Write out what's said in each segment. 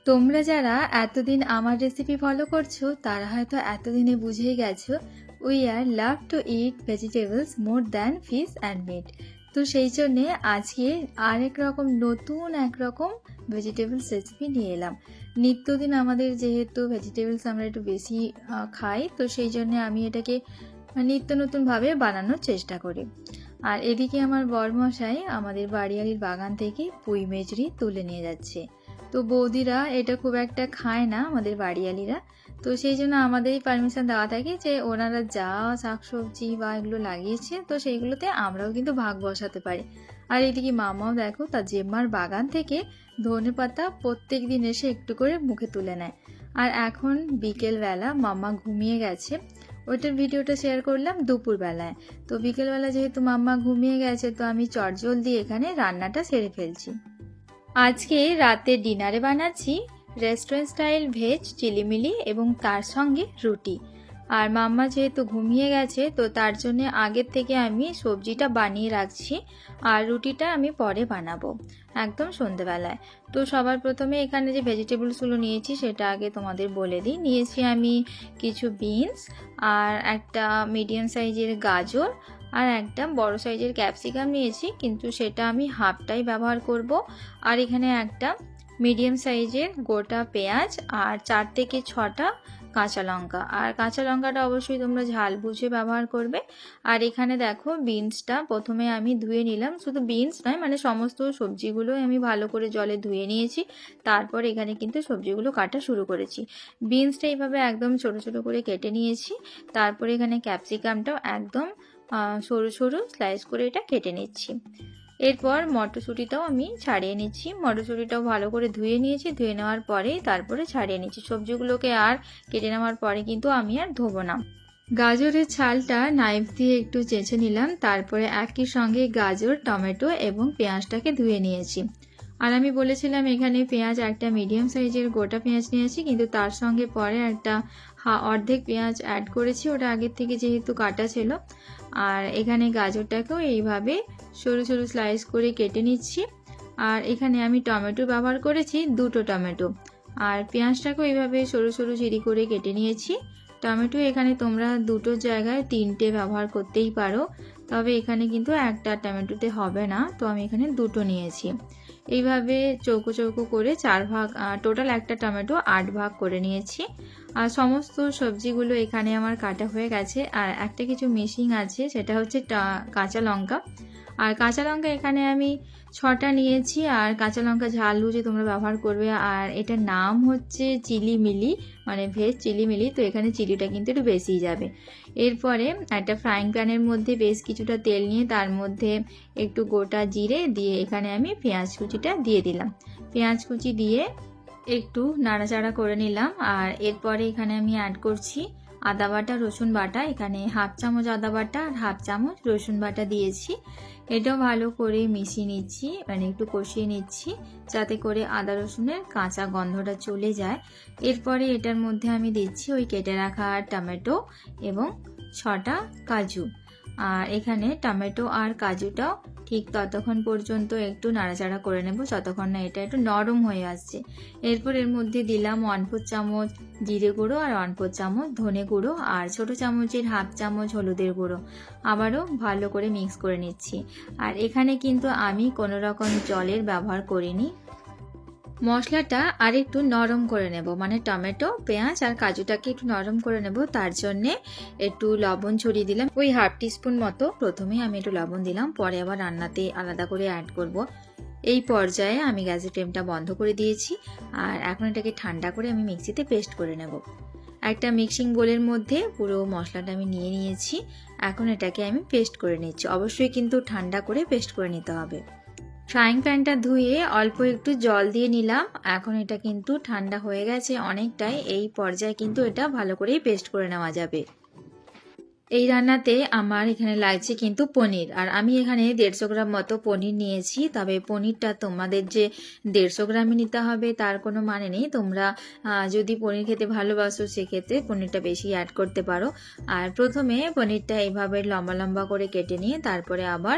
তোমরা যারা এতদিন আমার রেসিপি ফলো করছো তারা হয়তো এতদিনে বুঝেই গেছো we are love to eat vegetables more than fish and meat. তো সেই জন্যে আজকে আরেক রকম নতুন একরকম ভেজিটেবলস রেসিপি নিয়ে এলাম। নিত্যদিন আমাদের যেহেতু ভেজিটেবলস আমরা একটু বেশি খাই, তো সেই জন্যে আমি এটাকে নিত্য নতুনভাবে বানানোর চেষ্টা করি। আর এদিকে আমার বরমশাই আমাদের বাড়িয়ালির বাগান থেকে পুঁই মেজরি তুলে নিয়ে যাচ্ছে। তো বৌদিরা এটা খুব একটা খায় না আমাদের বাড়িয়ালিরা, তো সেই জন্য আমাদেরই পারমিশন দেওয়া থাকে যে ওনারা যা শাকসবজি বা এগুলো লাগিয়েছে তো সেইগুলোতে আমরাও কিন্তু ভাগ বসাতে পারি। আর এদিকে মামাও দেখো তার জেম্মার বাগান থেকে ধনেপাতা প্রত্যেক দিন এসে একটু করে মুখে তুলে নেয়। আর এখন বিকেলবেলা মাম্মা ঘুমিয়ে গেছে, ওইটার ভিডিওটা শেয়ার করলাম দুপুরবেলায়। তো বিকেলবেলা যেহেতু মাম্মা ঘুমিয়ে গেছে তো আমি চটজলদি এখানে রান্নাটা সেরে ফেলছি। আজকে রাতে ডিনারে বানাচ্ছি রেস্টুরেন্ট স্টাইল ভেজ চিলিমিলি এবং তার সঙ্গে রুটি। আর মাম্মা যেহেতু ঘুমিয়ে গেছে তো তার জন্য আগের থেকে আমি সবজিটা বানিয়ে রাখছি, আর রুটিটা আমি পরে বানাবো একদম সন্ধেবেলায়। তো সবার প্রথমে এখানে যে ভেজিটেবলসগুলো নিয়েছি সেটা আগে তোমাদের বলে দিই। নিয়েছি আমি কিছু বিনস, আর একটা মিডিয়াম সাইজের গাজর, আর একটা বড় সাইজের ক্যাপসিকাম নিয়েছি, কিন্তু সেটা আমি হাফটাই ব্যবহার করব। আর এখানে একটা মিডিয়াম সাইজের গোটা পেঁয়াজ আর 4 থেকে 6টা কাঁচা লঙ্কা, আর কাঁচা লঙ্কাটা অবশ্যই তোমরা ঝাল বুঝে ব্যবহার করবে। আর এখানে দেখো বিনসটা প্রথমে আমি ধুয়ে নিলাম, শুধু বিনস নয় মানে সমস্ত সবজিগুলো আমি ভালো করে জলে ধুয়ে নিয়েছি, তারপর এখানে কিন্তু সবজিগুলো কাটা শুরু করেছি। বিনসটা এইভাবে একদম ছোট ছোট করে কেটে নিয়েছি, তারপরে এখানে ক্যাপসিকামটাও একদম সরু সরু স্লাইস করে এটা কেটে নিচ্ছি। এরপর মটরশুঁটিটাও আমি ছাড়িয়ে নিচ্ছি, মটরশুঁটিটাও ভালো করে ধুয়ে নিয়েছি, ধুয়ে নেওয়ার পরেই তারপরে ছাড়িয়ে নিচ্ছি। সবজিগুলোকে আর কেটে নেওয়ার পরে কিন্তু আমি আর ধোবো না। গাজরের ছালটা নাইফ দিয়ে একটু চেঁচে নিলাম, তারপরে একই সঙ্গে গাজর, টমেটো এবং পেঁয়াজটাকে ধুয়ে নিয়েছি। আর আমি বলেছিলাম এখানে পেঁয়াজ একটা মিডিয়াম সাইজের গোটা পেঁয়াজ নিয়েছি, কিন্তু তার সঙ্গে পরে একটা অর্ধেক পেঁয়াজ অ্যাড করেছি, ওটা আগের থেকে যেহেতু কাটা ছিল। আর এখানে গাজরটাকেও এইভাবে সরু সরু স্লাইস করে কেটে নিচ্ছি। আর এখানে আমি টমেটো ব্যবহার করেছি 2টো টমেটো, আর পেঁয়াজটাকেও এইভাবে সরু সরু চিরি করে কেটে নিয়েছি। টমেটো এখানে তোমরা 2টোর জায়গায় 3টে ব্যবহার করতেই পারো, তবে এখানে কিন্তু একটা টমেটোতে হবে না, তো আমি এখানে 2টো নিয়েছি। এইভাবে চৌকো চৌকো করে 4 ভাগ, টোটাল একটা টমেটো 8 ভাগ করে নিয়েছি। আর সমস্ত সবজিগুলো এখানে আমার কাটা হয়ে গেছে। আর একটা কিছু মিসিং আছে, সেটা হচ্ছে কাঁচা লঙ্কা। আর কাঁচা লঙ্কা এখানে আমি 6টা নিয়েছি, আর কাঁচা লঙ্কা ঝাল বুঝে তোমরা ব্যবহার করবে। আর এটার নাম হচ্ছে চিলি মিলি, মানে ভেজ চিলি মিলি, তো এখানে চিলিটা কিন্তু একটু বেশিই যাবে। এরপরে একটা ফ্রাইং প্যানের মধ্যে বেশ কিছুটা তেল নিয়ে তার মধ্যে একটু গোটা জিরে দিয়ে এখানে আমি পেঁয়াজ কুচিটা দিয়ে দিলাম। পেঁয়াজ কুচি দিয়ে একটু নাড়াচাড়া করে নিলাম। আর এরপরে এখানে আমি অ্যাড করছি আদা বাটা, রসুন বাটা। এখানে হাফ চামচ আদা বাটা আর হাফ চামচ রসুন বাটা দিয়েছি। এটাও ভালো করে মিশিয়ে নিচ্ছি, মানে একটু কষিয়ে নিচ্ছি যাতে করে আদা রসুনের কাঁচা গন্ধটা চলে যায়। এরপরে এটার মধ্যে আমি দিচ্ছি ওই কেটে রাখা টমেটো এবং 6টা কাজু। আর এখানে টমেটো আর কাজুটাও ঠিক ততক্ষণ পর্যন্ত একটু নাড়াচাড়া করে নেব যতক্ষণ না এটা একটু নরম হয়ে আসছে। এরপর এর মধ্যে দিলাম 1/4 চামচ জিরে গুঁড়ো আর 1/4 চামচ ধনে গুঁড়ো আর ছোট চামচের হাফ চামচ হলুদের গুঁড়ো। আবারও ভালো করে মিক্স করে নিচ্ছি। আর এখানে কিন্তু আমি কোনো রকম জলের ব্যবহার করিনি। মশলাটা আর একটু নরম করে নেব, মানে টমেটো পেঁয়াজ আর কাজুটাকে একটু নরম করে নেব, তার জন্যে একটু লবণ ছড়িয়ে দিলাম, ওই হাফ টিস্পুন মতো। প্রথমেই আমি একটু লবণ দিলাম, পরে আবার রান্নাতে আলাদা করে অ্যাড করব। এই পর্যায়ে আমি গ্যাসের ফ্লেমটা বন্ধ করে দিয়েছি। আর এখন এটাকে ঠান্ডা করে আমি মিক্সিতে পেস্ট করে নেব। একটা মিক্সিং বোলের মধ্যে পুরো মশলাটা আমি নিয়ে নিয়েছি। এখন এটাকে আমি পেস্ট করে নিচ্ছি, অবশ্যই কিন্তু ঠান্ডা করে পেস্ট করে নিতে হবে। ফ্রাইং প্যানটা ধুয়ে অল্প একটু জল দিয়ে নিলাম। এখন এটা কিন্তু ঠান্ডা হয়ে গেছে অনেকটাই, এই পর্যায়ে কিন্তু এটা ভালো করেই পেস্ট করে নেওয়া যাবে। এই রান্নাতে আমার এখানে লাগছে কিন্তু পনির, আর আমি এখানে 150 গ্রাম মতো পনির নিয়েছি। তবে পনিরটা তোমাদের যে 150 গ্রামই নিতে হবে তার কোনো মানে নেই, তোমরা যদি পনির খেতে ভালোবাসো সেক্ষেত্রে পনিরটা বেশি অ্যাড করতে পারো। আর প্রথমে পনিরটা এইভাবে লম্বা লম্বা করে কেটে নিয়ে তারপরে আবার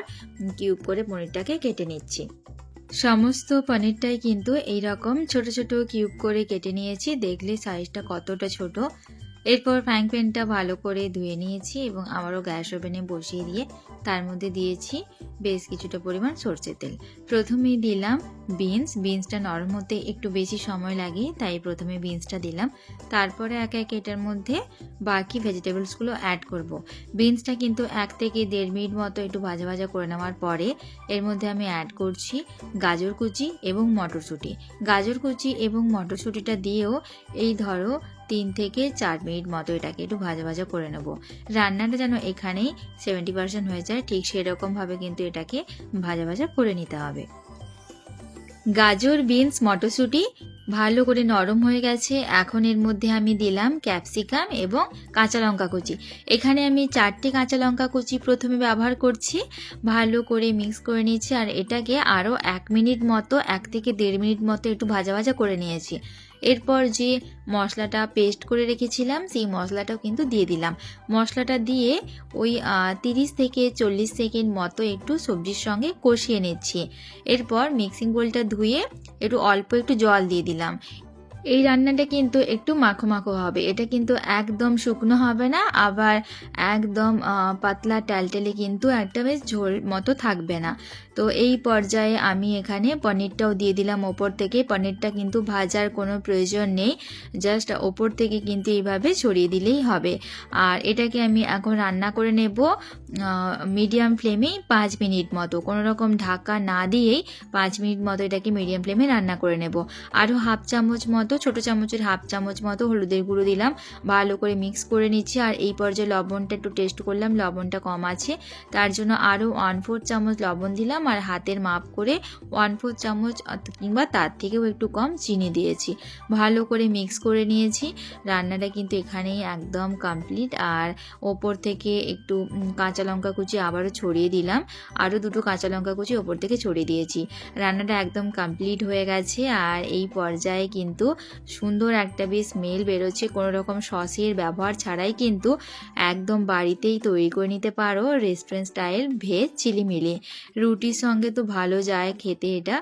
কিউব করে পনিরটাকে কেটে নিচ্ছি। সমস্ত পনিরটাই কিন্তু এইরকম ছোট ছোট কিউব করে কেটে নিয়েছি, দেখলে সাইজটা কতটা ছোট। এরপর ফ্রাইং প্যানটা ভালো করে ধুয়ে নিয়েছি এবং আবারও গ্যাস ওভেনে বসিয়ে দিয়ে তার মধ্যে দিয়েছি বেশ কিছুটা পরিমাণ সরষের তেল। প্রথমেই দিলাম বিনসটা নরম হতে একটু বেশি সময় লাগে, তাই প্রথমে বিনসটা দিলাম। তারপরে একে একে এটার মধ্যে বাকি ভেজিটেবলসগুলো অ্যাড করব। বিনসটা কিন্তু 1 থেকে 1.5 মিনিট মতো একটু ভাজা ভাজা করে নেওয়ার পরে এর মধ্যে আমি অ্যাড করছি গাজর কুচি এবং মটরশুঁটি। গাজর কুচি এবং মটরশুঁটিটা দিয়েও এই ধরো 3 থেকে 4 মিনিট মতো এটাকে একটু ভাজা ভাজা করে নেব। রান্নাটা যেন এখানেই 70% হয়ে যায়, ঠিক সেরকমভাবে কিন্তু এটাকে ভাজা ভাজা করে নিতে হবে। গাজর, বিনস, মটরশুঁটি ভালো করে নরম হয়ে গেছে। এখন এর মধ্যে আমি দিলাম ক্যাপসিকাম এবং কাঁচা লঙ্কা কুচি। এখানে আমি 4টে কাঁচা লঙ্কা কুচি প্রথমে ব্যবহার করছি। ভালো করে মিক্স করে নিয়েছি আর এটাকে আরও 1 মিনিট মতো 1 থেকে 1.5 মিনিট মতো একটু ভাজা ভাজা করে নিয়েছি। এরপর যে মশলাটা পেস্ট করে রেখেছিলাম সেই মশলাটাও কিন্তু দিয়ে দিলাম। মশলাটা দিয়ে ওই 30 থেকে 40 সেকেন্ড মতো একটু সবজির সঙ্গে কষিয়ে নিচ্ছি। এরপর মিক্সিং বোলটা ধুয়ে অল্প একটু জল দিয়ে দিলাম। এই রান্নাটা কিন্তু একটু মাখো মাখো হবে, এটা কিন্তু একদম শুকনো হবে না, আবার একদম পাতলা টালটেলে কিন্তু একটা বেশ ঝোল মতো থাকবে না। তো এই পর্যায়ে আমি এখানে পনিরটাও দিয়ে দিলাম ওপর থেকে। পনিরটা কিন্তু ভাজার কোনো প্রয়োজন নেই, জাস্ট ওপর থেকে কিন্তু এইভাবে ছড়িয়ে দিলেই হবে। আর এটাকে আমি এখন রান্না করে নেব মিডিয়াম ফ্লেমে 5 মিনিট মতো, কোনো রকম ঢাকা না দিয়েই 5 মিনিট মতো এটাকে মিডিয়াম ফ্লেমে রান্না করে নেব। আরও হাফ চামচ মতো, ছোটো চামচের হাফ চামচ মতো হলুদের গুঁড়ো দিলাম, ভালো করে মিক্স করে নিচ্ছি। আর এই পর্যায়ে লবণটা একটু টেস্ট করলাম, লবণটা কম আছে, তার জন্য আরও 1/4 চামচ লবণ দিলাম। আর হাতের মাপ করে 1/4 চামচ কিংবা তার থেকেও একটু কম চিনি দিয়েছি। ভালো করে মিক্স করে নিয়েছি। রান্নাটা কিন্তু এখানেই একদম কমপ্লিট। আর ওপর থেকে একটু কাঁচা লঙ্কা কুচি আবারও ছড়িয়ে দিলাম, আরও 2টো কাঁচা লঙ্কা কুচি ওপর থেকে ছড়িয়ে দিয়েছি। রান্নাটা একদম কমপ্লিট হয়ে গেছে। আর এই পর্যায়ে কিন্তু সুন্দর একটা বেশ স্মেল বেরোচ্ছে, কোনো রকম সসের ব্যবহার ছাড়াই কিন্তু একদম বাড়িতেই তৈরি করে নিতে পারো রেস্টুরেন্ট স্টাইল ভেজ চিলি মিলি। রুটির সঙ্গে তো ভালো যায় খেতে এটা,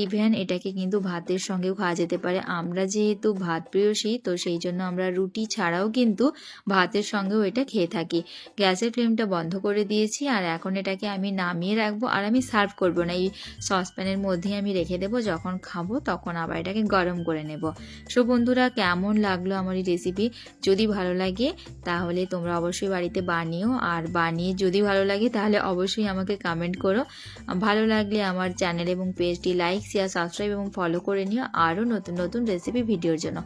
ইভেন এটাকে কিন্তু ভাতের সঙ্গেও খাওয়া যেতে পারে। আমরা যেহেতু ভাত প্রিয়সী, তো সেই জন্য আমরা রুটি ছাড়াও কিন্তু ভাতের সঙ্গেও এটা খেয়ে থাকি। গ্যাসের ফ্লেমটা বন্ধ করে দিয়েছি আর এখন এটাকে আমি নামিয়ে রাখবো, আর আমি সার্ভ করব না, এই সসপ্যানের মধ্যেই আমি রেখে দেবো, যখন খাবো তখন আবার এটাকে গরম করে নেব। সো বন্ধুরা, কেমন লাগলো আমার এই রেসিপি? যদি ভালো লাগে তাহলে তোমরা অবশ্যই বাড়িতে বানিও, আর বানিয়ে যদি ভালো লাগে তাহলে অবশ্যই আমাকে কমেন্ট করো। ভালো লাগলে আমার চ্যানেল এবং পেজটি লাইক, শেয়ার, সাবস্ক্রাইব এবং ফলো করে নিও আরও নতুন নতুন রেসিপি ভিডিওর জন্য।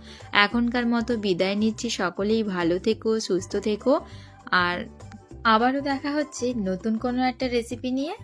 এখনকার মতো বিদায় নিচ্ছি, সকলেই ভালো থেকো, সুস্থ থেকো, আর আবারও দেখা হচ্ছে নতুন কোনো একটা রেসিপি নিয়ে।